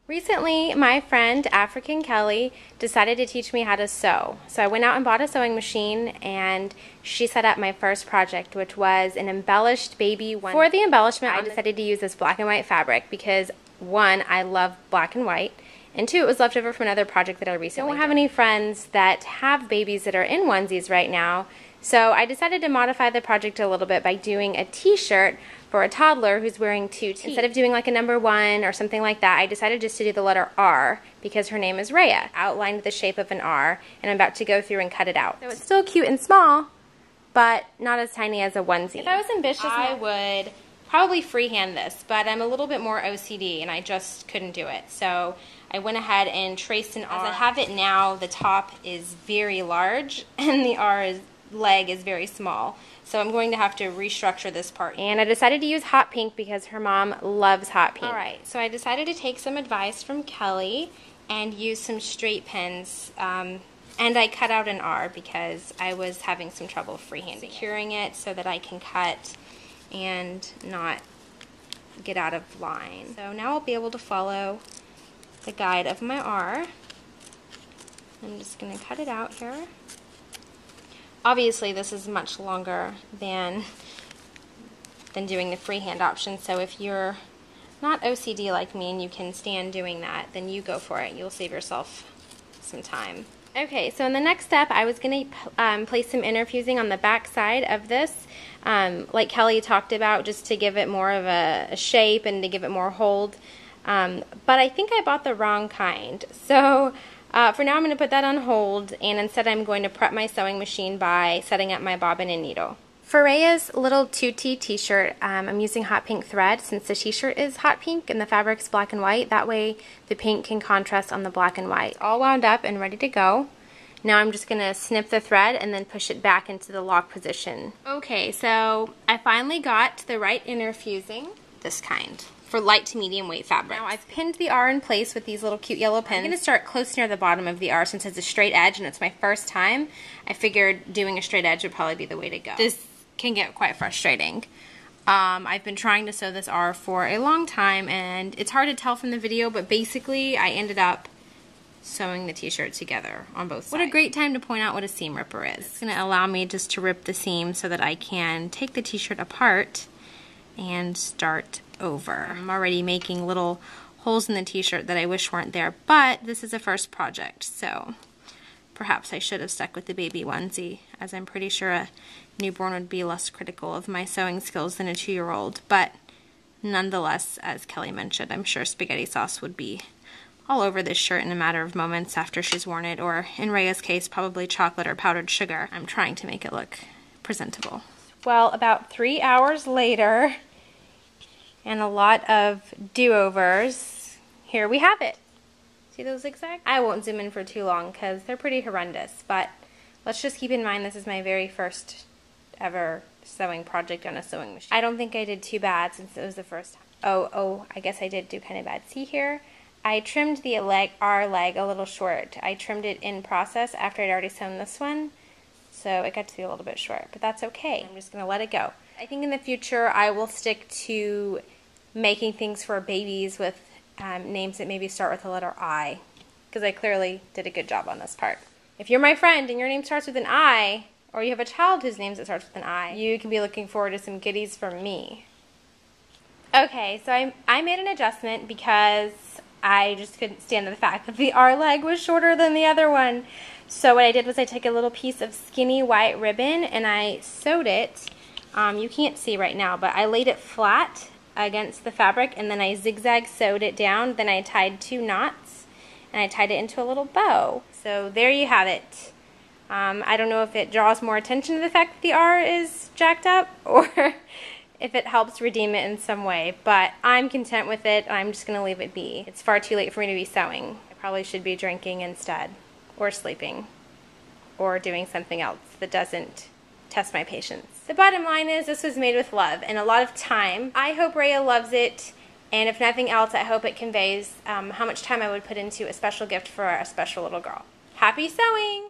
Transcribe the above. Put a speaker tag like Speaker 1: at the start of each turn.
Speaker 1: Recently, my friend African Kelly decided to teach me how to sew. So I went out and bought a sewing machine and she set up my first project, which was an embellished baby one. For the embellishment, I decided to use this black and white fabric because one, I love black and white, and two, it was left over from another project that I recently did. I don't have any friends that have babies that are in onesies right now, so I decided to modify the project a little bit by doing a t-shirt for a toddler who's wearing two teeth. Instead of doing like a number 1 or something like that, I decided just to do the letter R because her name is Rhea. Outlined the shape of an R, and I'm about to go through and cut it out. So it's still cute and small, but not as tiny as a onesie. If I was ambitious, I would probably freehand this, but I'm a little bit more OCD and I just couldn't do it. So I went ahead and traced an R. As I have it now, the top is very large and the leg is very small. So I'm going to have to restructure this part. And I decided to use hot pink because her mom loves hot pink. Alright, so I decided to take some advice from Kelly and use some straight pins. And I cut out an R because I was having some trouble freehanding, securing it so that I can cut and not get out of line. So now I'll be able to follow the guide of my R. I'm just going to cut it out here. Obviously this is much longer than doing the freehand option, so if you're not OCD like me and you can stand doing that, then you go for it. You'll save yourself some time. Okay, so in the next step, I was going to place some interfusing on the back side of this, like Kelly talked about, just to give it more of a shape and to give it more hold. But I think I bought the wrong kind. So for now I'm going to put that on hold, and instead I'm going to prep my sewing machine by setting up my bobbin and needle. For Rhea's little 2T t-shirt, I'm using hot pink thread since the t-shirt is hot pink and the fabric's black and white. That way the pink can contrast on the black and white. It's all wound up and ready to go. Now I'm just going to snip the thread and then push it back into the lock position. Okay, so I finally got the right interfusing, this kind, for light to medium weight fabric. Now I've pinned the R in place with these little cute yellow pins. I'm going to start close near the bottom of the R since it's a straight edge and it's my first time. I figured doing a straight edge would probably be the way to go. This can get quite frustrating. I've been trying to sew this R for a long time and it's hard to tell from the video, but basically I ended up sewing the t-shirt together on both sides. What a great time to point out what a seam ripper is. It's going to allow me just to rip the seam so that I can take the t-shirt apart and start over. I'm already making little holes in the t-shirt that I wish weren't there, but this is a first project, so perhaps I should have stuck with the baby onesie, as I'm pretty sure a newborn would be less critical of my sewing skills than a 2-year-old, but nonetheless, as Kelly mentioned, I'm sure spaghetti sauce would be all over this shirt in a matter of moments after she's worn it, or in Rhea's case, probably chocolate or powdered sugar. I'm trying to make it look presentable. Well, about 3 hours later, and a lot of do-overs, here we have it. See those zigzags? I won't zoom in for too long because they're pretty horrendous, but let's just keep in mind this is my very first ever sewing project on a sewing machine. I don't think I did too bad since it was the first time. Oh, I guess I did do kind of bad. See here? I trimmed the R leg a little short. I trimmed it in process after I'd already sewn this one, so it got to be a little bit short, but that's okay. I'm just going to let it go. I think in the future I will stick to making things for babies with names that maybe start with the letter I, because I clearly did a good job on this part. If you're my friend and your name starts with an I, or you have a child whose name starts with an I, you can be looking forward to some goodies from me. Okay, so I made an adjustment because I just couldn't stand the fact that the R leg was shorter than the other one. So what I did was I took a little piece of skinny white ribbon and I sewed it. You can't see right now, but I laid it flat against the fabric and then I zigzag sewed it down. Then I tied 2 knots and I tied it into a little bow. So there you have it. I don't know if it draws more attention to the fact that the R is jacked up or if it helps redeem it in some way, but I'm content with it. I'm just going to leave it be. It's far too late for me to be sewing. I probably should be drinking instead, or sleeping, or doing something else that doesn't test my patience. The bottom line is this was made with love and a lot of time. I hope Rhea loves it, and if nothing else, I hope it conveys how much time I would put into a special gift for a special little girl. Happy sewing!